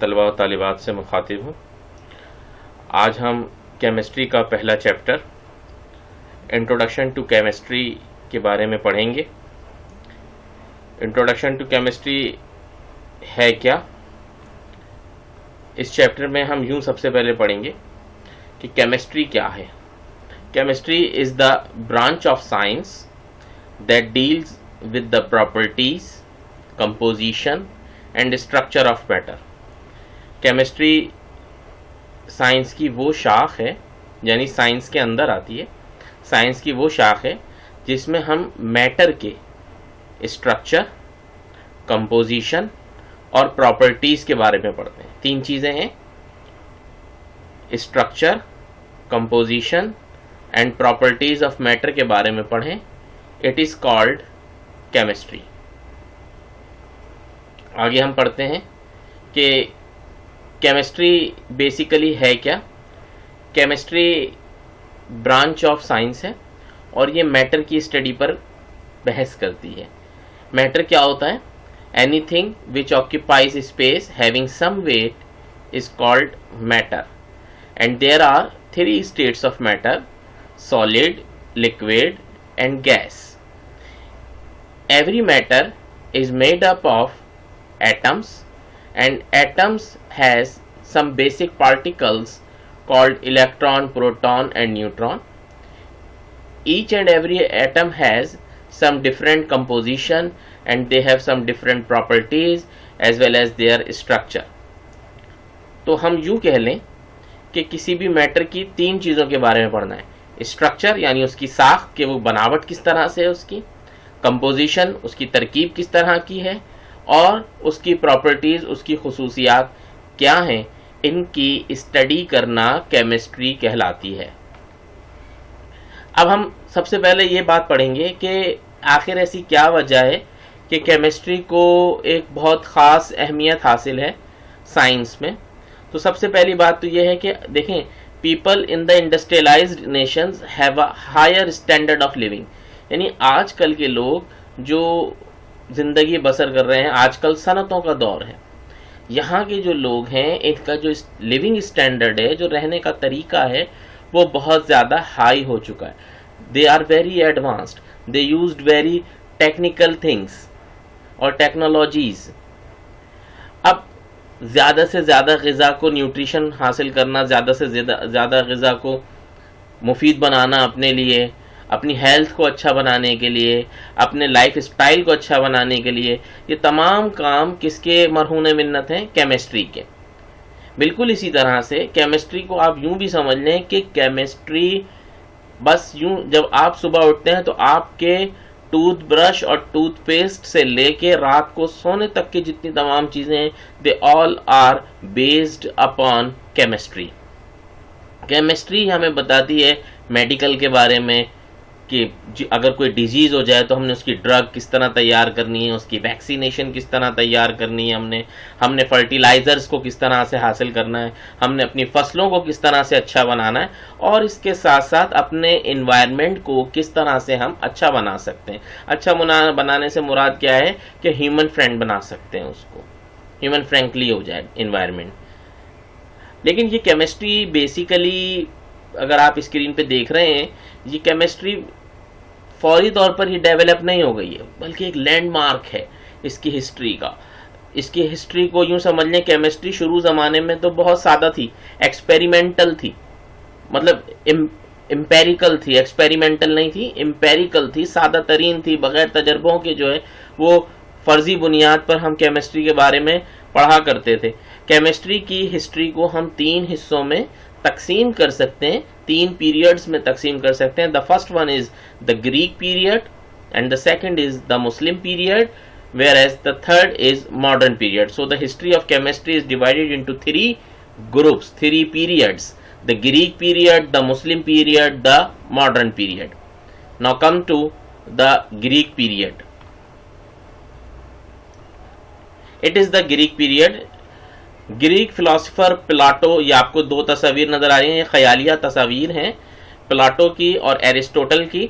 तलबा व तालिबात से मुखातिब हूँ। आज हम केमिस्ट्री का पहला चैप्टर इंट्रोडक्शन टू केमिस्ट्री के बारे में पढ़ेंगे। इंट्रोडक्शन टू केमिस्ट्री है क्या? इस चैप्टर में हम यूं सबसे पहले पढ़ेंगे कि केमिस्ट्री क्या है। Chemistry is the branch of science that deals with the properties, composition and structure of matter. Chemistry science की वो शाख है, यानी साइंस के अंदर आती है। साइंस की वो शाख है जिसमें हम मैटर के स्ट्रक्चर, कंपोजिशन और प्रॉपर्टीज के बारे में पढ़ते हैं। तीन चीजें हैं, structure, composition and properties of matter के बारे में पढ़ें। It is called chemistry. आगे हम पढ़ते हैं कि केमिस्ट्री बेसिकली है क्या। केमिस्ट्री ब्रांच ऑफ साइंस है और ये मैटर की स्टडी पर बहस करती है। मैटर क्या होता है? Anything which occupies space having some weight is called matter, and there are three states of matter: solid, liquid and gas. Every matter is made up of atoms, and atoms has some basic particles called electron, proton and neutron. Each and every atom has some different composition and they have some different properties as well as their structure. तो हम यूं कह लें कि किसी भी matter की तीन चीज़ों के बारे में पढ़ना है। स्ट्रक्चर यानी उसकी साख, कि वो बनावट किस तरह से है उसकी, कंपोजिशन उसकी तरकीब किस तरह की है, और उसकी प्रॉपर्टीज, उसकी खुसूसियात क्या हैं, इनकी स्टडी करना केमिस्ट्री कहलाती है। अब हम सबसे पहले ये बात पढ़ेंगे कि आखिर ऐसी क्या वजह है कि केमिस्ट्री को एक बहुत ख़ास अहमियत हासिल है साइंस में। तो सबसे पहली बात तो ये है कि देखें, people in the industrialized nations have a higher standard of living. यानी आजकल के लोग जो जिंदगी बसर कर रहे हैं, आजकल सनतों का दौर है, यहाँ के जो लोग हैं इनका जो लिविंग स्टैंडर्ड है, जो रहने का तरीका है, वो बहुत ज़्यादा हाई हो चुका है। They are very advanced, they used very technical things और टेक्नोलॉजीज। अब ज़्यादा से ज़्यादा ग़िज़ा को न्यूट्रिशन हासिल करना, ज़्यादा से ज़्यादा ग़िज़ा को मुफीद बनाना अपने लिए, अपनी हेल्थ को अच्छा बनाने के लिए, अपने लाइफ स्टाइल को अच्छा बनाने के लिए, ये तमाम काम किसके मरहून मिन्नत हैं? केमिस्ट्री के। बिल्कुल इसी तरह से केमिस्ट्री को आप यूं भी समझ लें कि केमिस्ट्री बस यूं, जब आप सुबह उठते हैं तो आपके टूथब्रश और टूथपेस्ट से लेके रात को सोने तक की जितनी तमाम चीज़ें हैं, they all are based upon chemistry. Chemistry हमें बताती है मेडिकल के बारे में कि अगर कोई डिजीज़ हो जाए तो हमने उसकी ड्रग किस तरह तैयार करनी है, उसकी वैक्सीनेशन किस तरह तैयार करनी है, हमने फर्टिलाइज़र्स को किस तरह से हासिल करना है, हमने अपनी फसलों को किस तरह से अच्छा बनाना है, और इसके साथ साथ अपने इन्वायरमेंट को किस तरह से हम अच्छा बना सकते हैं। अच्छा बनाने से मुराद क्या है कि ह्यूमन फ्रेंड बना सकते हैं, उसको ह्यूमन फ्रेंडली हो जाए इन्वायरमेंट। लेकिन ये केमिस्ट्री बेसिकली, अगर आप स्क्रीन पे देख रहे हैं, ये केमिस्ट्री फौरी तौर पर ही डेवलप नहीं हो गई है, बल्कि एक लैंडमार्क है इसकी हिस्ट्री का। इसकी हिस्ट्री को यूं समझ लें, केमिस्ट्री शुरू ज़माने में तो बहुत सादा थी, एक्सपेरिमेंटल थी, मतलब एम्पेरिकल थी, एक्सपेरिमेंटल नहीं थी, एम्पेरिकल थी, सादा तरीन थी, बगैर तजर्बों के जो है वो फर्जी बुनियाद पर हम केमिस्ट्री के बारे में पढ़ा करते थे। केमिस्ट्री की हिस्ट्री को हम तीन हिस्सों में तकसीम कर सकते हैं, तीन पीरियड्स में तकसीम कर सकते हैं। The first one is the Greek period and the second is the Muslim period, whereas the third is modern period. So the history of chemistry is divided into three groups, three periods: the Greek period, the Muslim period, the modern period. Now come to the Greek period. It is the Greek period. Greek philosopher Plato, ये आपको दो तस्वीर नजर आ रही हैं, ये ख्यालिया तस्वीर हैं प्लाटो की और एरिस्टोटल की।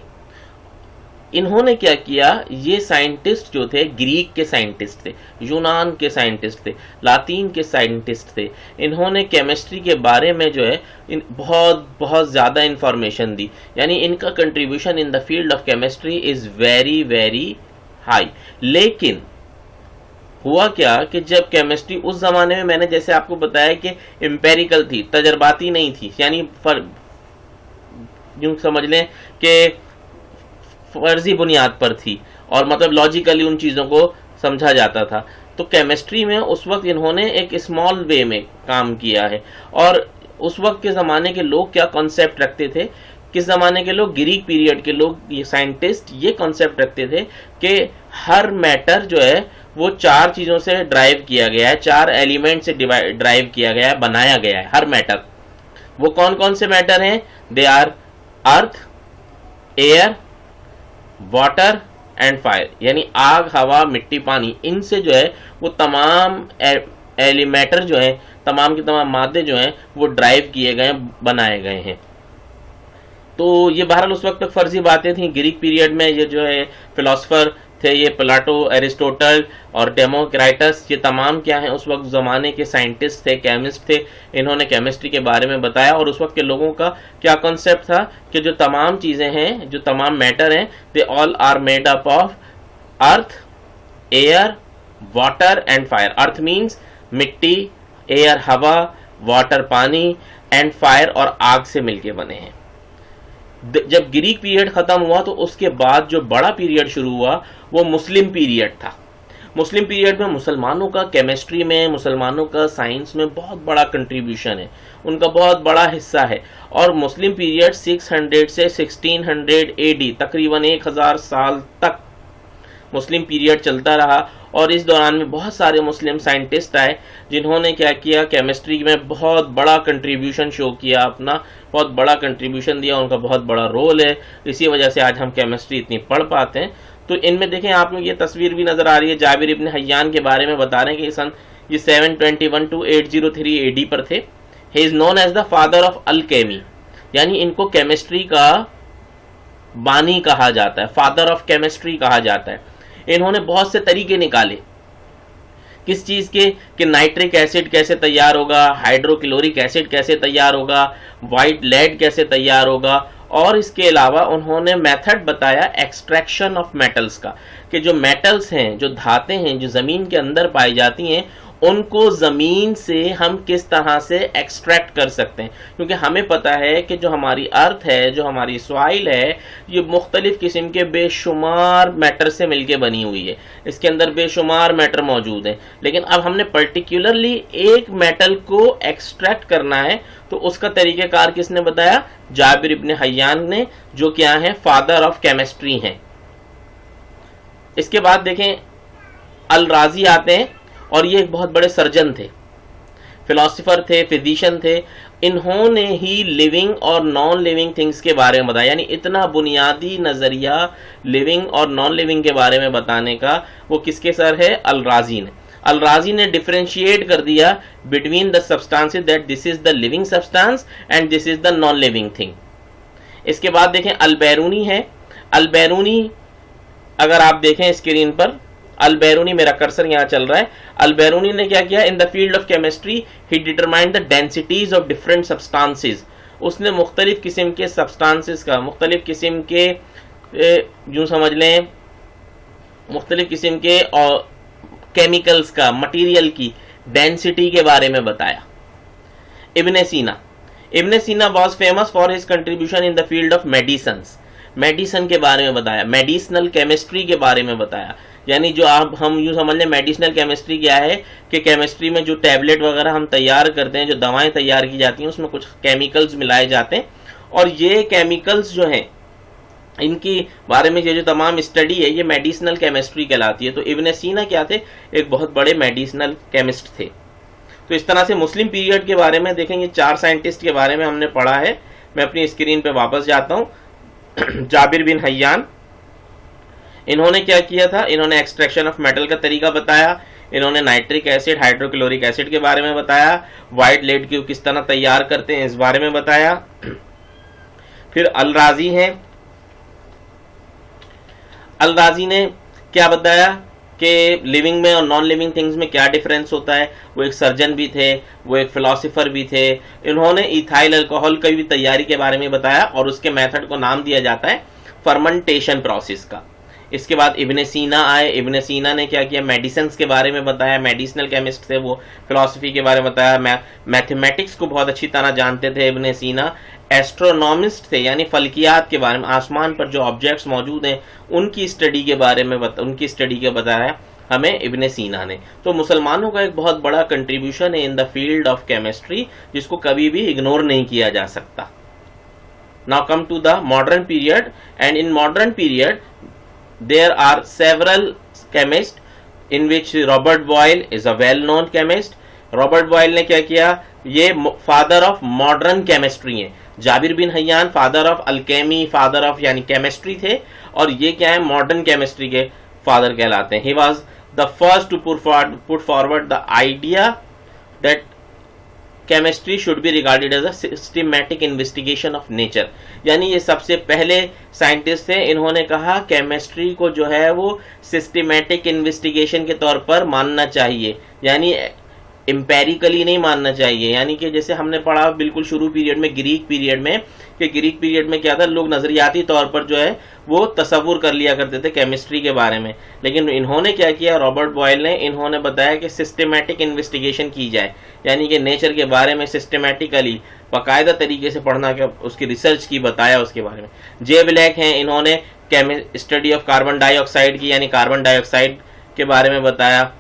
इन्होंने क्या किया, ये साइंटिस्ट जो थे ग्रीक के साइंटिस्ट थे, यूनान के साइंटिस्ट थे, लातीन के साइंटिस्ट थे, इन्होंने केमिस्ट्री के बारे में जो है बहुत बहुत ज़्यादा इंफॉर्मेशन दी। यानी इनका contribution in the field of chemistry is very very high. लेकिन हुआ क्या कि जब केमिस्ट्री उस ज़माने में, मैंने जैसे आपको बताया कि एम्पेरिकल थी, तजर्बाती नहीं थी, यानी यूं समझ लें कि फर्जी बुनियाद पर थी और मतलब लॉजिकली उन चीज़ों को समझा जाता था। तो केमिस्ट्री में उस वक्त इन्होंने एक स्मॉल वे में काम किया है। और उस वक्त के ज़माने के लोग क्या कॉन्सेप्ट रखते थे, किस ज़माने के लोग, ग्रीक पीरियड के लोग, ये साइंटिस्ट ये कॉन्सेप्ट रखते थे कि हर मैटर जो है वो 4 चीज़ों से ड्राइव किया गया है, 4 एलिमेंट से ड्राइव किया गया है, बनाया गया है हर मैटर। वो कौन कौन से मैटर हैं? They are earth, air, water and fire, यानी आग, हवा, मिट्टी, पानी। इनसे जो है वो तमाम एलिमेंटर जो है, तमाम के तमाम मादे जो हैं वो ड्राइव किए गए, बनाए गए हैं। तो ये बहरहाल उस वक्त तक फर्जी बातें थी। ग्रीक पीरियड में ये जो है फिलोसफर थे, ये प्लाटो, एरिस्टोटल और डेमोक्राइटस, ये तमाम क्या हैं, उस वक्त ज़माने के साइंटिस्ट थे, केमिस्ट थे। इन्होंने केमिस्ट्री के बारे में बताया। और उस वक्त के लोगों का क्या कॉन्सेप्ट था कि जो तमाम चीज़ें हैं, जो तमाम मैटर हैं, they all are made up of earth, air, water and fire. Earth means मिट्टी, एयर हवा, वाटर पानी एंड फायर और आग से मिलके बने हैं। जब ग्रीक पीरियड खत्म हुआ तो उसके बाद जो बड़ा पीरियड शुरू हुआ वो मुस्लिम पीरियड था। मुस्लिम पीरियड में मुसलमानों का केमिस्ट्री में, मुसलमानों का साइंस में बहुत बड़ा कंट्रीब्यूशन है, उनका बहुत बड़ा हिस्सा है। और मुस्लिम पीरियड 600 से 1600 एडी, तकरीबन 1000 साल तक मुस्लिम पीरियड चलता रहा। और इस दौरान में बहुत सारे मुस्लिम साइंटिस्ट आए जिन्होंने क्या किया, केमिस्ट्री में बहुत बड़ा कंट्रीब्यूशन शो किया, अपना बहुत बड़ा कंट्रीब्यूशन दिया, उनका बहुत बड़ा रोल है। इसी वजह से आज हम केमिस्ट्री इतनी पढ़ पाते हैं। तो इनमें देखें आपको ये तस्वीर भी नज़र आ रही है, जाबिर इब्न हय्यान के बारे में बता रहे हैं कि सन ये 721 to 803 एडी पर थे। He is known as the father of alchemy, यानी इनको केमिस्ट्री का बानी कहा जाता है, फादर ऑफ केमिस्ट्री कहा जाता है। इन्होंने बहुत से तरीके निकाले किस चीज़ के, कि नाइट्रिक एसिड कैसे तैयार होगा, हाइड्रोक्लोरिक एसिड कैसे तैयार होगा, वाइट लेड कैसे तैयार होगा। और इसके अलावा उन्होंने मेथड बताया एक्सट्रैक्शन ऑफ मेटल्स का, कि जो मेटल्स हैं, जो धातें हैं, जो ज़मीन के अंदर पाई जाती हैं, उनको ज़मीन से हम किस तरह से एक्सट्रैक्ट कर सकते हैं। क्योंकि हमें पता है कि जो हमारी अर्थ है, जो हमारी सॉइल है, ये मुख्तलिफ़ किस्म के बेशुमार मैटर से मिलके बनी हुई है, इसके अंदर बेशुमार मैटर मौजूद हैं। लेकिन अब हमने पर्टिकुलरली एक मेटल को एक्सट्रैक्ट करना है, तो उसका तरीक़ेकार किसने बताया? जाबिर इब्न हय्यान ने, जो क्या है, फादर ऑफ केमिस्ट्री हैं। इसके बाद देखें अल राजी आते हैं, और ये एक बहुत बड़े सर्जन थे, फिलोसोफर थे, फिजिशियन थे। इन्होंने ही लिविंग और नॉन लिविंग थिंग्स के बारे में बताया, यानी इतना बुनियादी नज़रिया लिविंग और नॉन लिविंग के बारे में बताने का वो किसके सर है? अल राजी ने। अल राजी ने डिफरेंशिएट कर दिया between the substances, that this is the living substance and this is the non living thing. इसके बाद देखें अल बैरूनी है। अल बैरूनी अगर आप देखें स्क्रीन पर, अल बैरूनी, मेरा कर्सर यहाँ चल रहा है। अल बैरूनी ने क्या किया? इन the field of chemistry he determined the densities of different substances. उसने मुख्तलिफ किस्म के सब्सटेंसेस का, मुख्तलिफ किस्म के, यूँ समझ लें, मुख्तलिफ किस्म के और केमिकल्स का, मटीरियल की डेंसिटी के बारे में बताया। इब्न Sina, Ibn Sina was famous for his contribution in the field of medicines. Medicine के बारे में बताया, मेडिसिनल केमिस्ट्री के बारे में बताया। यानी जो आप, हम यूँ समझ लें, मेडिसिनल केमिस्ट्री क्या है कि केमिस्ट्री में जो टैबलेट वगैरह हम तैयार करते हैं, जो दवाएं तैयार की जाती हैं, उसमें कुछ केमिकल्स मिलाए जाते हैं। और ये केमिकल्स जो हैं, इनकी बारे में ये जो तमाम स्टडी है, ये मेडिसिनल केमिस्ट्री कहलाती है। तो इब्न सीना क्या थे? एक बहुत बड़े मेडिसिनल केमिस्ट थे। तो इस तरह से मुस्लिम पीरियड के बारे में देखेंगे, 4 साइंटिस्ट के बारे में हमने पढ़ा है। मैं अपनी स्क्रीन पर वापस जाता हूँ। जाबिर बिन हय्यान, इन्होंने क्या किया था? इन्होंने एक्सट्रैक्शन ऑफ मेटल का तरीका बताया, इन्होंने नाइट्रिक एसिड, हाइड्रोक्लोरिक एसिड के बारे में बताया, वाइट लेड की किस तरह तैयार करते हैं इस बारे में बताया। फिर अल राजी हैं, अल-राजी ने क्या बताया कि लिविंग में और नॉन लिविंग थिंग्स में क्या डिफरेंस होता है। वो एक सर्जन भी थे, वो एक फिलोसोफर भी थे। इन्होंने इथाइल अल्कोहल की भी तैयारी के बारे में बताया और उसके मेथड को नाम दिया जाता है फर्मेंटेशन प्रोसेस का। इसके बाद इब्ने सीना आए। इब्ने सीना ने क्या किया, मेडिसिन के बारे में बताया, मेडिसिनल केमिस्ट थे वो, फिलोसफी के बारे में बताया, मैथमेटिक्स को बहुत अच्छी तरह जानते थे इब्ने सीना। एस्ट्रोनॉमिस्ट थे, यानी फल्कियात के बारे में, आसमान पर जो ऑब्जेक्ट्स मौजूद हैं उनकी स्टडी के बारे में बताया हमें इब्ने सीना ने। तो मुसलमानों का एक बहुत बड़ा कंट्रीब्यूशन है इन द फील्ड ऑफ केमिस्ट्री, जिसको कभी भी इग्नोर नहीं किया जा सकता। Now come to the modern period, and in modern period there are several chemists in which Robert Boyle is a well-known chemist. Robert Boyle ने क्या किया, ये फादर ऑफ मॉडर्न केमिस्ट्री है। Jabir bin Hayyan father of alchemy, father of यानी chemistry थे, और ये क्या है, मॉडर्न केमिस्ट्री के फादर कहलाते हैं। He was the first to put forward the idea that chemistry should be regarded as a systematic investigation of nature, यानी ये सबसे पहले साइंटिस्ट थे। इन्होंने कहा केमिस्ट्री को जो है वो सिस्टमैटिक इन्वेस्टिगेशन के तौर पर मानना चाहिए, यानी एम्पेरिकली नहीं मानना चाहिए। यानी कि जैसे हमने पढ़ा बिल्कुल शुरू पीरियड में, ग्रीक पीरियड में, कि ग्रीक पीरियड में क्या था, लोग नजरियाती तौर पर जो है वो तसव्वुर कर लिया करते थे केमिस्ट्री के बारे में। लेकिन इन्होंने क्या किया, रॉबर्ट बॉयल ने, इन्होंने बताया कि सिस्टमैटिक इन्वेस्टिगेशन की जाए, यानी कि नेचर के बारे में सिस्टमैटिकली बाकायदा तरीके से पढ़ना, क्या उसकी रिसर्च की, बताया उसके बारे में। जे ब्लैक हैं, इन्होंने स्टडी ऑफ कार्बन डाइऑक्साइड की, यानी कार्बन डाइऑक्साइड के बारे में बताया।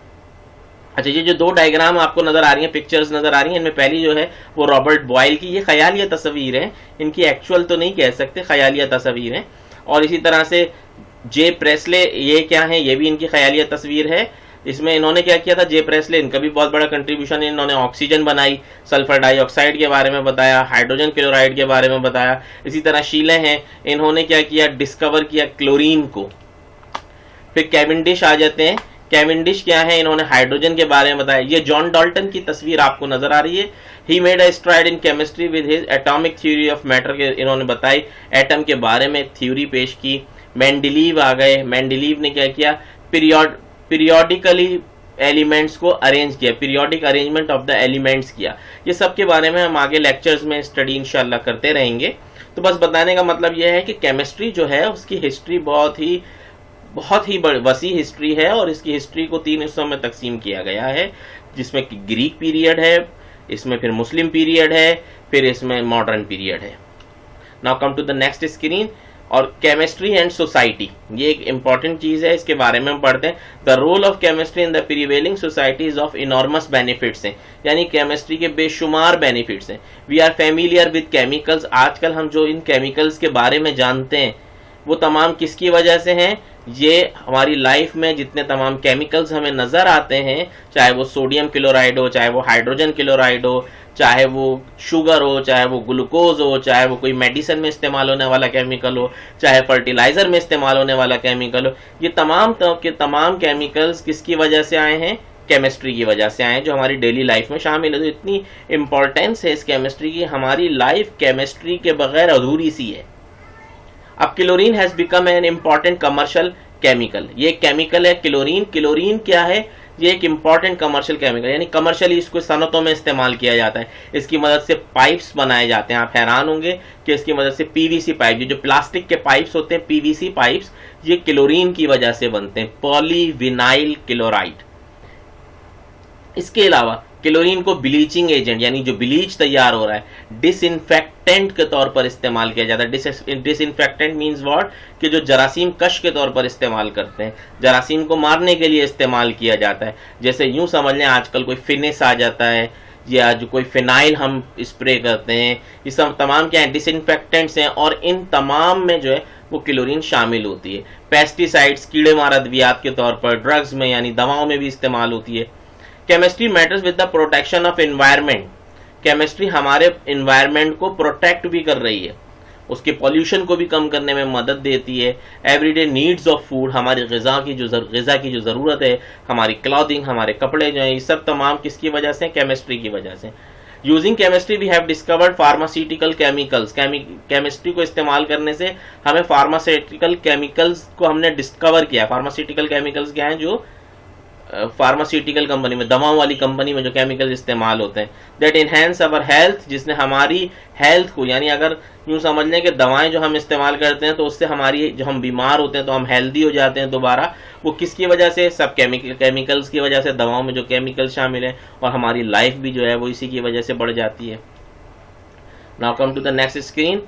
अच्छा, ये जो दो डायग्राम आपको नजर आ रही हैं, पिक्चर्स नजर आ रही हैं, इनमें पहली जो है वो रॉबर्ट बॉयल की, ये ख्यालिया तस्वीर है, इनकी एक्चुअल तो नहीं कह सकते, ख्यालिया तस्वीर है। और इसी तरह से जे प्रेसले, ये क्या है, ये भी इनकी ख्यालिया तस्वीर है। इसमें इन्होंने क्या किया था, जे प्रेसले, इनका भी बहुत बड़ा कंट्रीब्यूशन है। इन्होंने ऑक्सीजन बनाई, सल्फर डाइऑक्साइड के बारे में बताया, हाइड्रोजन क्लोराइड के बारे में बताया। इसी तरह शीले हैं, इन्होंने क्या किया, डिस्कवर किया क्लोरीन को। फिर कैवेंडिश आ जाते हैं। कैवेंडिश क्या है, इन्होंने हाइड्रोजन के बारे में बताया। ये जॉन डाल्टन की तस्वीर आपको नजर आ रही है। He made a STRIDE in chemistry with his atomic theory of matter के, इन्होंने बताई, एटम के बारे में थ्योरी पेश की। मेंडेलीव आ गए। मेंडेलीव ने क्या किया, पीरियोडिकली एलिमेंट्स को अरेंज किया, periodic arrangement of the elements किया। ये सब के बारे में हम आगे लेक्चर्स में स्टडी इंशाल्लाह करते रहेंगे। तो बस बताने का मतलब यह है कि केमिस्ट्री जो है उसकी हिस्ट्री बहुत ही वसी हिस्ट्री है, और इसकी हिस्ट्री को 3 हिस्सों में तकसीम किया गया है, जिसमें कि ग्रीक पीरियड है, इसमें फिर मुस्लिम पीरियड है, फिर इसमें मॉडर्न पीरियड है। Now come to the next screen. और केमिस्ट्री एंड सोसाइटी, ये एक इंपॉर्टेंट चीज है, इसके बारे में हम पढ़ते हैं। The role of chemistry in the prevailing society is of enormous benefits हैं, यानी केमिस्ट्री के बेशुमार बेनिफिट्स हैं। We are familiar with chemicals, आजकल हम जो इन केमिकल्स के बारे में जानते हैं वो तमाम किसकी वजह से हैं, ये हमारी लाइफ में जितने तमाम केमिकल्स हमें नजर आते हैं, चाहे वो सोडियम क्लोराइड हो, चाहे वो हाइड्रोजन क्लोराइड हो, चाहे वो शुगर हो, चाहे वो ग्लूकोज हो, चाहे वो कोई मेडिसिन में इस्तेमाल होने वाला केमिकल हो, चाहे फर्टिलाइजर में इस्तेमाल होने वाला केमिकल हो, ये तमाम के तमाम केमिकल्स किसकी वजह से आए हैं, केमिस्ट्री की वजह से आए हैं, जो हमारी डेली लाइफ में शामिल है। तो इतनी इंपॉर्टेंस है इस केमिस्ट्री की, हमारी लाइफ केमिस्ट्री के बगैर अधूरी सी है। अब chlorine has become an important commercial chemical, ये केमिकल है क्लोरीन। क्लोरीन क्या है, ये एक इम्पॉर्टेंट कमर्शियल केमिकल, यानी कमर्शियली इसको सनतों में इस्तेमाल किया जाता है। इसकी मदद से पाइप्स बनाए जाते हैं। आप हैरान होंगे कि इसकी मदद से पीवीसी पाइप, जो प्लास्टिक के पाइप्स होते हैं, पीवीसी पाइप्स, ये क्लोरीन की वजह से बनते हैं, पॉलीविनाइल क्लोराइड। इसके अलावा क्लोरीन को ब्लीचिंग एजेंट, यानी जो ब्लीच तैयार हो रहा है, डिसइंफेक्टेंट के तौर पर इस्तेमाल किया जाता है। डिसइंफेक्टेंट मींस व्हाट, कि जो जरासीम कश के तौर पर इस्तेमाल करते हैं, जरासीम को मारने के लिए इस्तेमाल किया जाता है। जैसे यूं समझ लें आजकल कोई फिनिश आ जाता है, या जो कोई फिनाइल हम स्प्रे करते हैं, ये सब तमाम क्या है, डिसइंफेक्टेंट्स हैं, और इन तमाम में जो है वो क्लोरीन शामिल होती है। पेस्टिसाइड्स, कीड़े मार अद्वियात के तौर पर, ड्रग्स में यानी दवाओं में भी इस्तेमाल होती है। Chemistry matters with the protection of environment, chemistry हमारे एनवायरनमेंट को प्रोटेक्ट भी कर रही है, उसके पॉल्यूशन को भी कम करने में मदद देती है। एवरीडे नीड्स ऑफ फूड, हमारी ग़िज़ा की जो ज़रूरत है, हमारी क्लॉथिंग, हमारे कपड़े जो हैं, ये सब तमाम किसकी वजह से, केमिस्ट्री की वजह से। Using chemistry we have discovered pharmaceutical chemicals, chemistry को इस्तेमाल करने से हमें फार्मास्यूटिकल केमिकल्स को हमने डिस्कवर किया। फार्मास्यूटिकल केमिकल्स क्या हैं, जो फार्मास्यूटिकल कंपनी में, दवाओं वाली कंपनी में जो केमिकल इस्तेमाल होते हैं, दैट इनहेंस अवर हेल्थ, जिसने हमारी हेल्थ को, यानी अगर यूं समझ लें कि दवाएं जो हम इस्तेमाल करते हैं तो उससे हमारी, जो हम बीमार होते हैं तो हम हेल्दी हो जाते हैं दोबारा, वो किसकी वजह से, सब केमिकल्स की वजह से, दवाओं में जो केमिकल शामिल हैं, और हमारी लाइफ भी जो है वो इसी की वजह से बढ़ जाती है। Now come to the next screen,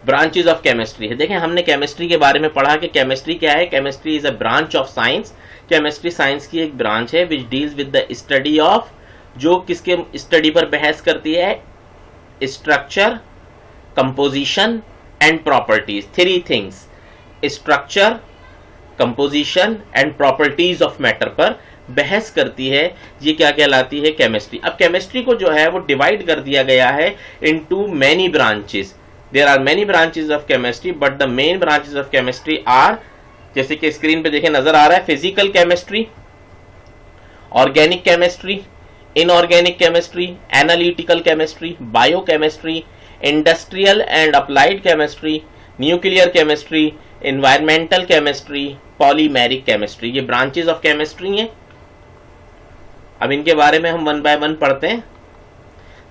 branches of chemistry है। देखें, हमने केमिस्ट्री के बारे में पढ़ा कि केमिस्ट्री क्या है। Chemistry is a branch of science. Chemistry science की एक ब्रांच है which deals with the study of, जो किसके स्टडी पर बहस करती है, structure, composition and properties, three things, structure, composition and properties of matter पर बहस करती है। ये क्या कहलाती है, केमिस्ट्री। अब केमिस्ट्री को जो है वो डिवाइड कर दिया गया है into many branches. There are many branches of chemistry but the main branches of chemistry are, जैसे कि स्क्रीन पे देखें नजर आ रहा है, physical chemistry, organic chemistry, inorganic chemistry, analytical chemistry, biochemistry, industrial and applied chemistry, nuclear chemistry, environmental chemistry, polymeric chemistry. ये branches of chemistry हैं। अब इनके बारे में हम वन बाय वन पढ़ते हैं।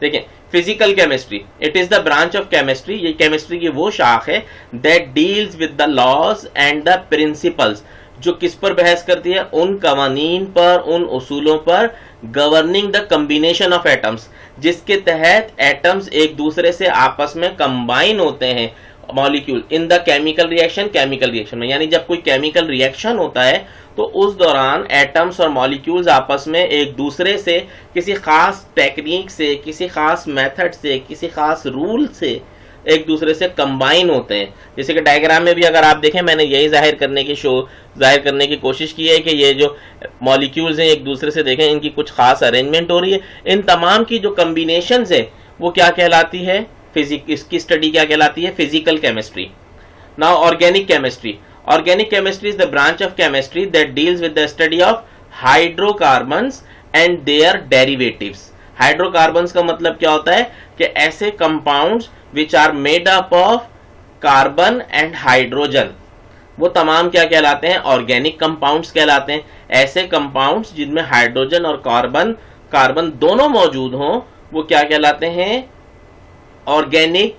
देखें, physical chemistry, it is the branch of chemistry, ये केमिस्ट्री की वो शाख है that deals with the laws and the principles, जो किस पर बहस करती है, उन कवानीन पर, उन उसूलों पर, governing the combination of atoms, जिसके तहत एटम्स एक दूसरे से आपस में कंबाइन होते हैं, molecule in the chemical reaction में, यानी जब कोई केमिकल रिएक्शन होता है तो उस दौरान एटम्स और मॉलिक्यूल्स आपस में एक दूसरे से किसी खास टेक्निक से, किसी खास मेथड से, किसी खास रूल से एक दूसरे से कंबाइन होते हैं। जैसे कि डायग्राम में भी अगर आप देखें, मैंने यही जाहिर करने की कोशिश की है कि ये जो मॉलिक्यूल्स हैं एक दूसरे से, देखें इनकी कुछ खास अरेंजमेंट हो रही है। इन तमाम की जो कम्बिनेशन है वो क्या कहलाती है, इसकी स्टडी क्या कहलाती है, physical chemistry. Now organic chemistry, organic chemistry is the branch of chemistry that deals with the study of hydrocarbons and their derivatives. hydrocarbons का मतलब क्या होता है कि ऐसे compounds which are made up of carbon and hydrogen, वो तमाम क्या कहलाते हैं, ऑर्गेनिक कंपाउंड्स कहलाते हैं। ऐसे कंपाउंड्स जिनमें हाइड्रोजन और कार्बन दोनों मौजूद हों वो क्या कहलाते हैं, ऑर्गेनिक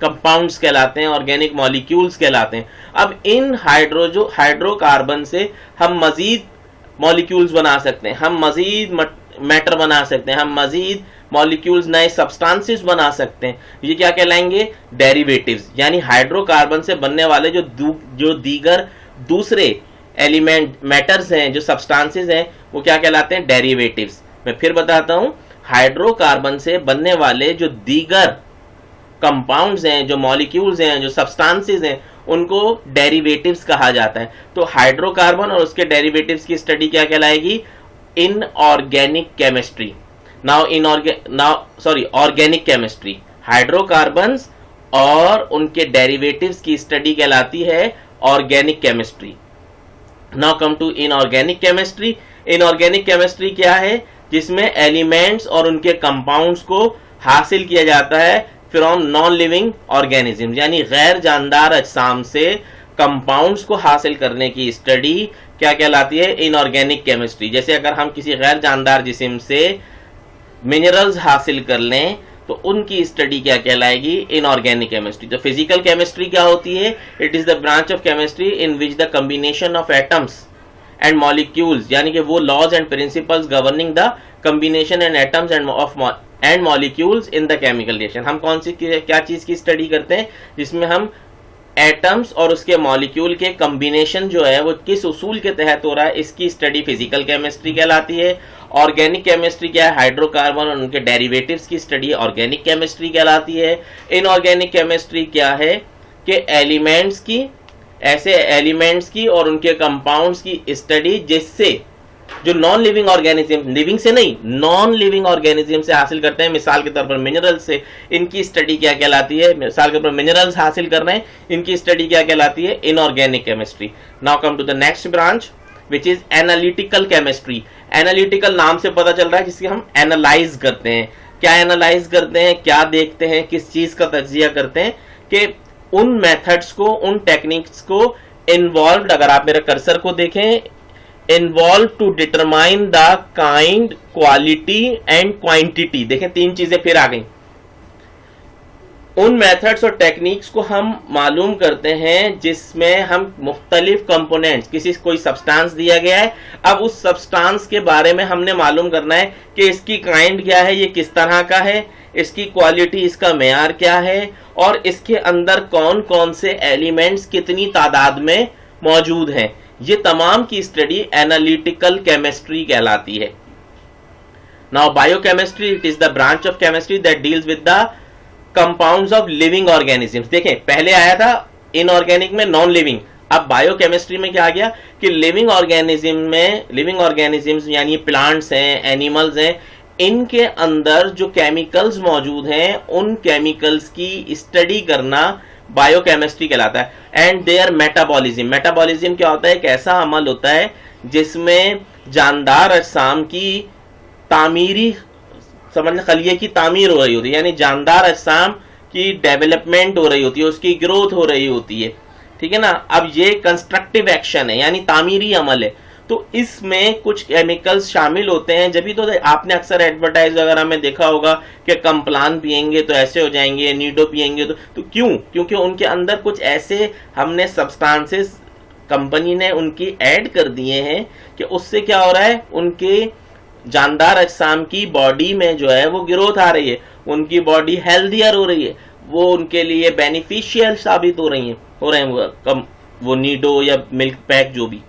कंपाउंड्स कहलाते हैं, ऑर्गेनिक मॉलिक्यूल्स कहलाते हैं। अब इन हाइड्रोकार्बन से हम मजीद मॉलिक्यूल्स बना सकते हैं, हम मजीद मैटर बना सकते हैं, हम मजीद मॉलिक्यूल्स, नए सब्सटेंसेस बना सकते हैं। ये क्या कहलाएंगे, डेरिवेटिव्स, यानी हाइड्रोकार्बन से बनने वाले जो दीगर दूसरे एलिमेंट मैटर्स हैं, जो सब्सटेंसेस हैं, वो क्या कहलाते हैं, डेरिवेटिव्स। मैं फिर बताता हूं, हाइड्रोकार्बन से बनने वाले जो दीगर कंपाउंड्स हैं, जो मॉलिक्यूल्स हैं, जो सब्सटेंसेस हैं, उनको डेरिवेटिव्स कहा जाता है। तो हाइड्रोकार्बन और उसके डेरिवेटिव्स की स्टडी क्या कहलाएगी, inorganic chemistry. Organic chemistry, hydrocarbons और उनके डेरिवेटिव्स की स्टडी कहलाती है organic chemistry. Now come to inorganic chemistry. Inorganic chemistry क्या है, जिसमें एलिमेंट्स और उनके कंपाउंड्स को हासिल किया जाता है फ्रॉम नॉन लिविंग ऑर्गेनिज्म, यानी गैर जानदार अजसाम से कंपाउंड्स को हासिल करने की स्टडी क्या कहलाती है, इनऑर्गेनिक केमिस्ट्री। जैसे अगर हम किसी गैर जानदार जिस्म से मिनरल्स हासिल कर लें तो उनकी स्टडी क्या कहलाएगी, इनऑर्गेनिक केमिस्ट्री। तो फिजिकल केमिस्ट्री क्या होती है, it is the branch of chemistry in which the combination of atoms and molecules, यानी कि वो laws and principles governing the combination and atoms and molecules in the chemical reaction. हम कौन सी क्या चीज की स्टडी करते हैं, जिसमें हम एटम्स और उसके मॉलिक्यूल के कम्बिनेशन जो है वो किस उसूल के तहत हो रहा है, इसकी स्टडी फिजिकल केमिस्ट्री कहलाती है। ऑर्गेनिक केमिस्ट्री क्या है, हाइड्रोकार्बन और उनके डेरिवेटिव्स की स्टडी ऑर्गेनिक केमिस्ट्री कहलाती है। इनऑर्गेनिक केमिस्ट्री क्या है कि एलिमेंट्स की, ऐसे एलिमेंट्स की और उनके कंपाउंड्स की स्टडी जिससे जो नॉन लिविंग ऑर्गेनिज्म, लिविंग से नहीं, नॉन लिविंग ऑर्गेनिज्म से हासिल करते हैं, मिसाल के तौर पर मिनरल्स से, इनकी स्टडी क्या कहलाती है, मिसाल के तौर पर मिनरल्स हासिल कर रहे हैं, इनकी स्टडी क्या कहलाती है, inorganic chemistry. Now come to the next branch which is analytical chemistry. Analytical नाम से पता चल रहा है जिससे हम एनालाइज करते हैं, क्या एनालाइज करते हैं, क्या देखते हैं, किस चीज का तज्जिया करते हैं कि उन मेथड्स को, उन टेक्निक्स को इन्वॉल्व, अगर आप मेरे कर्सर को देखें, involve to determine the kind, quality and quantity. देखें तीन चीजें फिर आ गई। उन मेथड्स और टेक्निक्स को हम मालूम करते हैं जिसमें हम मुख्तलिफ कंपोनेंट्स, किसी कोई सब्सटेंस दिया गया है, अब उस सब्सटेंस के बारे में हमने मालूम करना है कि इसकी काइंड क्या है, ये किस तरह का है, इसकी क्वालिटी, इसका मेयार क्या है, और इसके अंदर कौन कौन से एलिमेंट्स कितनी तादाद में मौजूद हैं। ये तमाम की स्टडी एनालिटिकल केमिस्ट्री कहलाती है। Now biochemistry, it is the branch of chemistry that deals with the compounds of living organisms. देखें पहले आया था इनऑर्गेनिक में नॉन लिविंग, अब बायोकेमिस्ट्री में क्या आ गया कि लिविंग ऑर्गेनिज्म में, लिविंग ऑर्गेनिजम्स यानी प्लांट्स हैं, एनिमल्स हैं, इनके अंदर जो केमिकल्स मौजूद हैं उन केमिकल्स की स्टडी करना बायोकेमिस्ट्री कहलाता है। एंड देयर मेटाबॉलिज्म, मेटाबॉलिज्म क्या होता है, एक ऐसा अमल होता है जिसमें जानदार अजसाम की तामीरी, समझना, खलिये की तामीर हो रही होती है, यानी जानदार अजसाम की डेवलपमेंट हो रही होती है, उसकी ग्रोथ हो रही होती है, ठीक है ना। अब ये कंस्ट्रक्टिव एक्शन है, यानी तामीरी अमल है, तो इसमें कुछ केमिकल्स शामिल होते हैं। जब भी तो आपने अक्सर एडवर्टाइज वगैरह में देखा होगा कि कम्प्लान पियेंगे तो ऐसे हो जाएंगे, नीडो पियेंगे तो क्यों? क्योंकि उनके अंदर कुछ ऐसे हमने सब्सटेंसेस कंपनी ने उनकी ऐड कर दिए हैं कि उससे क्या हो रहा है, उनके जानदार अजसाम की बॉडी में जो है वो ग्रोथ आ रही है, उनकी बॉडी हेल्दियर हो रही है, वो उनके लिए बेनिफिशियल साबित हो रहे हैं वो नीडो या मिल्क पैक जो भी।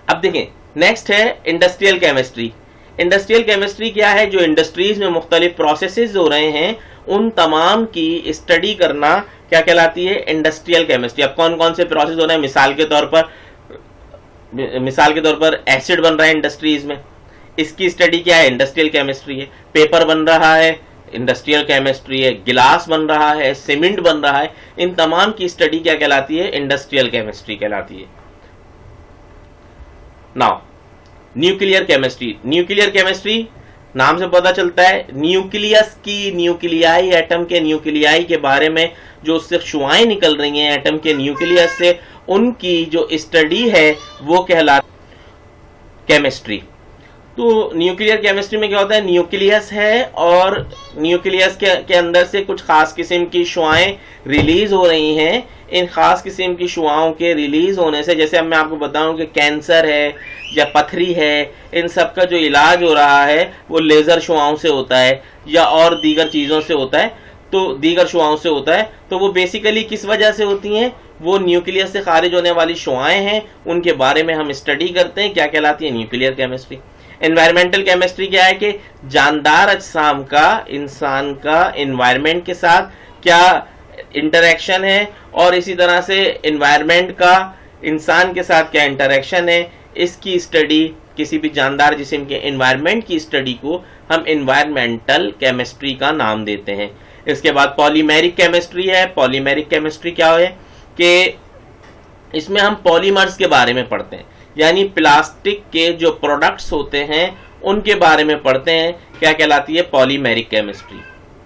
अब देखें नेक्स्ट है इंडस्ट्रियल केमिस्ट्री। इंडस्ट्रियल केमिस्ट्री क्या है, जो इंडस्ट्रीज में मुख्तलिफ प्रोसेसेस हो रहे हैं उन तमाम की स्टडी करना क्या कहलाती है, इंडस्ट्रियल केमिस्ट्री। अब कौन कौन से प्रोसेस हो रहे हैं, मिसाल के तौर पर एसिड बन रहा है इंडस्ट्रीज में, इसकी स्टडी क्या है, इंडस्ट्रियल केमिस्ट्री है। पेपर बन रहा है, इंडस्ट्रियल केमिस्ट्री है। गिलास बन रहा है, सीमेंट बन रहा है, इन तमाम की स्टडी क्या कहलाती है, इंडस्ट्रियल केमिस्ट्री कहलाती है। Now nuclear chemistry. Nuclear chemistry नाम से पता चलता है न्यूक्लियस की, न्यूक्लियाई, एटम के न्यूक्लियाई के बारे में जो उससे शुआएं निकल रही हैं एटम के न्यूक्लियस से, उनकी जो स्टडी है वो कहलाती केमिस्ट्री। तो न्यूक्लियर केमिस्ट्री में क्या होता है, न्यूक्लियस है और न्यूक्लियस के अंदर से कुछ खास किस्म की शुआएं रिलीज हो रही हैं। इन खास किस्म की शुआओं के रिलीज होने से, जैसे अब मैं आपको बताऊं कि कैंसर है या पथरी है, इन सब का जो इलाज हो रहा है वो लेजर शुआओं से होता है या और दीगर चीजों से होता है, तो दीगर शुआओं से होता है। तो वो बेसिकली किस वजह से होती हैं, वो न्यूक्लियस से खारिज होने वाली शुआएं हैं, उनके बारे में हम स्टडी करते हैं, क्या कहलाती है, न्यूक्लियर केमिस्ट्री। एनवायरमेंटल केमिस्ट्री क्या है कि जानदार अजसाम का इंसान का एनवायरनमेंट के साथ क्या इंटरेक्शन है और इसी तरह से एनवायरनमेंट का इंसान के साथ क्या इंटरेक्शन है, इसकी स्टडी, किसी भी जानदार जिस्म के एनवायरनमेंट की स्टडी को हम एनवायरमेंटल केमिस्ट्री का नाम देते हैं। इसके बाद पॉलीमेरिक केमिस्ट्री है। पॉलीमेरिक केमिस्ट्री क्या है कि इसमें हम पॉलीमर्स के बारे में पढ़ते हैं, यानी प्लास्टिक के जो प्रोडक्ट्स होते हैं उनके बारे में पढ़ते हैं, क्या कहलाती है, पॉलीमेरिक केमिस्ट्री।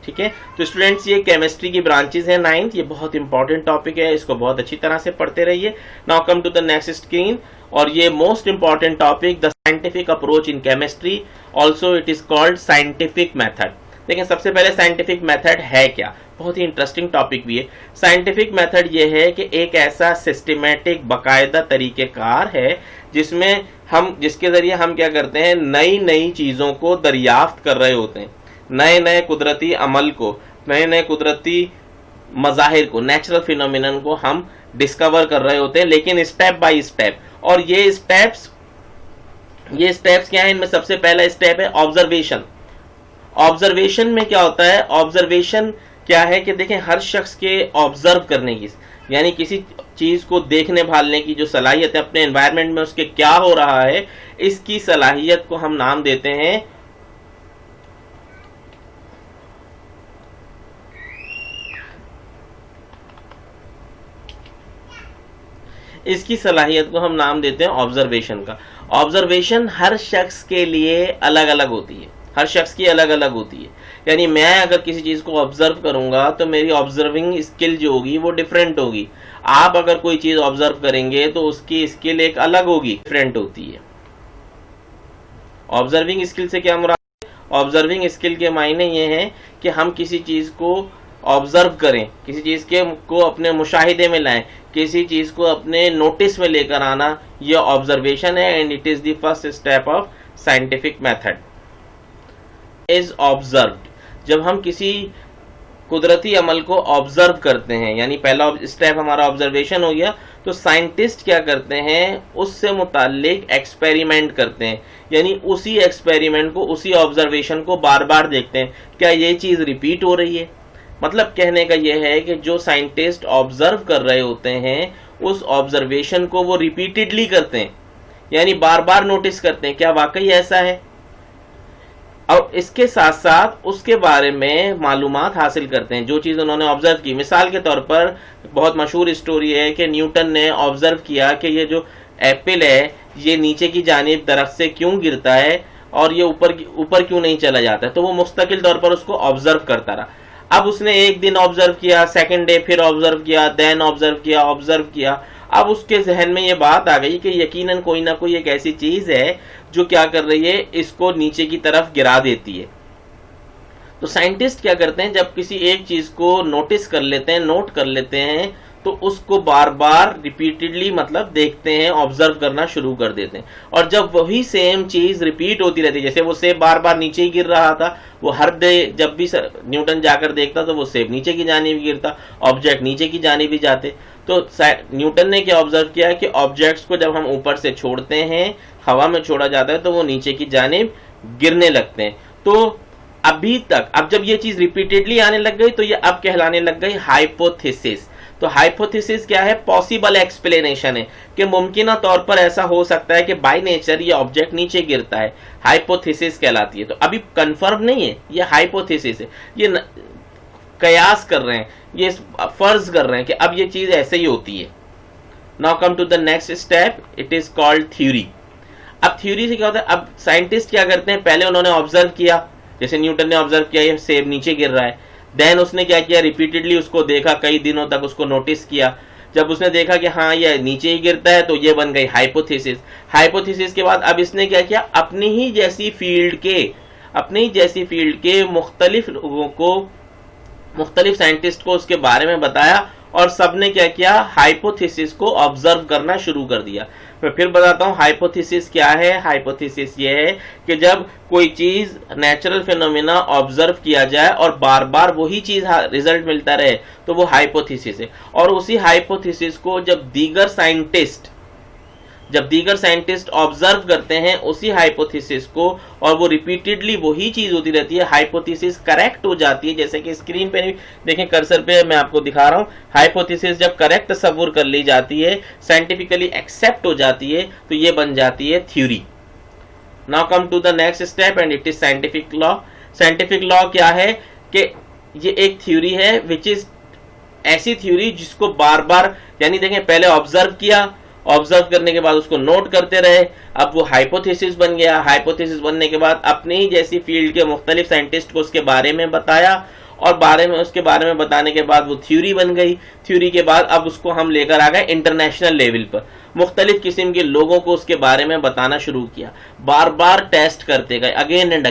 ठीक है, तो स्टूडेंट्स ये केमिस्ट्री की ब्रांचेस हैं 9th, ये बहुत इंपॉर्टेंट टॉपिक है, इसको बहुत अच्छी तरह से पढ़ते रहिए। Now come to the next screen, और ये most important topic, the scientific approach in chemistry, also it is called scientific method. देखिए सबसे पहले साइंटिफिक मेथड है क्या, बहुत ही इंटरेस्टिंग टॉपिक भी है। साइंटिफिक मेथड ये है कि एक ऐसा सिस्टमेटिक बाकायदा तरीकेकार है जिसमें हम, जिसके जरिए हम क्या करते हैं, नई नई चीजों को दरियाफ्त कर रहे होते हैं, नए नए कुदरती अमल को, नए नए कुदरती मज़ाहिर को, नेचुरल फिनोमिनन को हम डिस्कवर कर रहे होते हैं, लेकिन स्टेप बाय स्टेप। और ये स्टेप्स क्या है, इनमें सबसे पहला स्टेप है ऑब्जर्वेशन। ऑब्जर्वेशन में क्या होता है, ऑब्जर्वेशन क्या है कि देखें हर शख्स के ऑब्जर्व करने की, यानी किसी चीज को देखने भालने की जो सलाहियत है, अपने एनवायरनमेंट में उसके क्या हो रहा है, इसकी सलाहियत को हम नाम देते हैं ऑब्जर्वेशन का। ऑब्जर्वेशन हर शख्स के लिए अलग अलग होती है, हर शख्स की अलग अलग होती है। यानी मैं अगर किसी चीज को ऑब्जर्व करूंगा तो मेरी ऑब्जर्विंग स्किल जो होगी वो डिफरेंट होगी। आप अगर कोई चीज ऑब्जर्व करेंगे तो उसकी स्किल एक अलग होगी, डिफरेंट होती है। ऑब्जर्विंग स्किल से क्या मुराद है? ऑब्जर्विंग स्किल के मायने ये हैं कि हम किसी चीज को ऑब्जर्व करें, किसी चीज के को अपने मुशाहिदे में लाएं, किसी चीज को अपने नोटिस में लेकर आना, यह ऑब्जर्वेशन है। And it is the first step of scientific method is observed. जब हम किसी कुदरती अमल को ऑब्जर्व करते हैं, यानी पहला स्टेप हमारा ऑब्जर्वेशन हो गया, तो साइंटिस्ट क्या करते हैं, उससे मुताल्लिक एक्सपेरिमेंट करते हैं। यानी उसी एक्सपेरिमेंट को, उसी ऑब्जर्वेशन को बार बार देखते हैं, क्या ये चीज रिपीट हो रही है। मतलब कहने का यह है कि जो साइंटिस्ट ऑब्जर्व कर रहे होते हैं उस ऑब्जर्वेशन को वो रिपीटेडली करते हैं, यानी बार बार नोटिस करते हैं क्या वाकई ऐसा है, और इसके साथ साथ उसके बारे में मालूमात हासिल करते हैं जो चीज उन्होंने ऑब्जर्व की। मिसाल के तौर पर बहुत मशहूर स्टोरी है कि न्यूटन ने ऑब्जर्व किया कि ये जो एप्पल है ये नीचे की जानिब दरख्त से क्यों गिरता है और ये ऊपर क्यों नहीं चला जाता है। तो वो मुस्तकिल तौर पर उसको ऑब्जर्व करता रहा। अब उसने एक दिन ऑब्जर्व किया, सेकंड डे फिर ऑब्जर्व किया, देन ऑब्जर्व किया। अब उसके जहन में ये बात आ गई कि यकीनन कोई ना कोई एक ऐसी चीज है जो क्या कर रही है, इसको नीचे की तरफ गिरा देती है। तो साइंटिस्ट क्या करते हैं, जब किसी एक चीज को नोटिस कर लेते हैं, नोट कर लेते हैं, तो उसको बार बार रिपीटेडली मतलब देखते हैं, ऑब्जर्व करना शुरू कर देते हैं। और जब वही सेम चीज रिपीट होती रहती है, जैसे वो सेब बार बार नीचे ही गिर रहा था, वो हर डे जब भी न्यूटन जाकर देखता तो वो सेब नीचे की जानिब गिरता, ऑब्जेक्ट नीचे की जानिब ही जाते। तो न्यूटन ने क्या ऑब्जर्व किया कि ऑब्जेक्ट्स को जब हम ऊपर से छोड़ते हैं, हवा में छोड़ा जाता है, तो वो नीचे की जानिब गिरने लगते हैं। तो अभी तक, अब जब ये चीज रिपीटेडली आने लग गई तो ये अब कहलाने लग गई हाइपोथेसिस। तो हाइपोथेसिस क्या है, पॉसिबल एक्सप्लेनेशन है कि मुमकिन तौर पर ऐसा हो सकता है कि बाय नेचर ये ऑब्जेक्ट नीचे गिरता है, हाइपोथेसिस कहलाती है। तो अभी कंफर्म नहीं है, ये हाइपोथेसिस है, ये कयास कर रहे हैं, ये फर्ज कर रहे हैं कि अब ये चीज ऐसे ही होती है। Now come to the next step, it is called theory. अब थ्योरी से क्या होता है, अब साइंटिस्ट क्या करते हैं, पहले उन्होंने ऑब्जर्व किया, जैसे न्यूटन ने ऑब्जर्व किया ये सेब नीचे गिर रहा है, देन उसने क्या किया, रिपीटेडली उसको देखा, कई दिनों तक उसको नोटिस किया। जब उसने देखा कि हाँ ये नीचे ही गिरता है, तो ये बन गई हाइपोथेसिस। हाइपोथेसिस के बाद अब इसने क्या किया, अपनी ही जैसी फील्ड के मुख्तलिफ लोगों को, मुख्तलिफ साइंटिस्ट को उसके बारे में बताया, और सबने क्या किया, हाइपोथेसिस को ऑब्जर्व करना शुरू कर दिया। मैं फिर बताता हूं हाइपोथेसिस क्या है। हाइपोथेसिस ये है कि जब कोई चीज, नेचुरल फिनोमेना ऑब्जर्व किया जाए और बार बार वही चीज रिजल्ट मिलता रहे, तो वो हाइपोथेसिस है। और उसी हाइपोथेसिस को जब दीगर साइंटिस्ट ऑब्जर्व करते हैं उसी हाइपोथेसिस को, और वो रिपीटेडली वही चीज होती रहती है, हाइपोथेसिस करेक्ट हो जाती है। जैसे कि स्क्रीन पे देखें, कर्सर पे मैं आपको दिखा रहा हूं, हाइपोथेसिस जब करेक्ट तस्वुर कर ली जाती है, साइंटिफिकली एक्सेप्ट हो जाती है, तो ये बन जाती है theory. Now come to the next step and it is scientific law. Scientific law क्या है कि ये एक थ्योरी है विच इज ऐसी थ्योरी जिसको बार बार, यानी देखें पहले ऑब्जर्व किया, ऑब्जर्व करने के बाद उसको नोट करते रहे, अब वो हाइपोथेसिस बन गया। हाइपोथेसिस बनने के बाद अपने ही जैसी फील्ड के मुख्तलिफ साइंटिस्ट को उसके बारे में बताया, और उसके बारे में बताने के बाद वो थ्योरी बन गई। थ्योरी के बाद अब उसको हम लेकर आ गए इंटरनेशनल लेवल पर, मुख्तलिफ किस्म के लोगों को उसके बारे में बताना शुरू किया, बार बार टेस्ट करते गए, अगेन एंड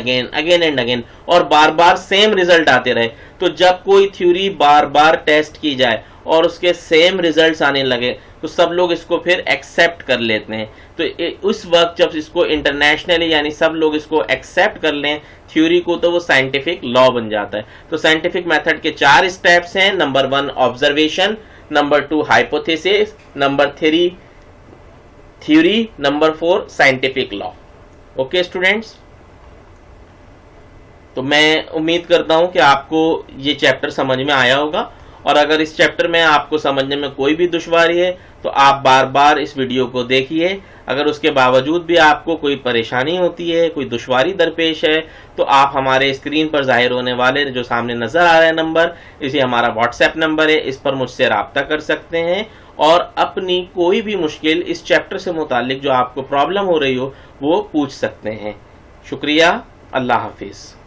अगेन, और बार बार सेम रिजल्ट आते रहे। तो जब कोई थ्योरी बार बार टेस्ट की जाए और उसके सेम रिजल्ट्स आने लगे, तो सब लोग इसको फिर एक्सेप्ट कर लेते हैं। तो उस वक्त जब इसको इंटरनेशनली, यानी सब लोग इसको एक्सेप्ट कर लें थ्योरी को, तो वो साइंटिफिक लॉ बन जाता है। तो साइंटिफिक मेथड के 4 स्टेप्स हैं। Number 1 observation, number 2 hypothesis, number 3 theory, number 4 scientific law. Okay students, तो मैं उम्मीद करता हूं कि आपको ये चैप्टर समझ में आया होगा, और अगर इस चैप्टर में आपको समझने में कोई भी दुश्वारी है तो आप बार बार इस वीडियो को देखिए। अगर उसके बावजूद भी आपको कोई परेशानी होती है, कोई दुश्वारी दरपेश है, तो आप हमारे स्क्रीन पर जाहिर होने वाले जो सामने नजर आ रहा है नंबर, इसे हमारा व्हाट्सएप नंबर है, इस पर मुझसे रब्ता कर सकते हैं और अपनी कोई भी मुश्किल इस चैप्टर से मुतालिक जो आपको प्रॉब्लम हो रही हो वो पूछ सकते हैं। शुक्रिया। अल्लाह हाफिज़।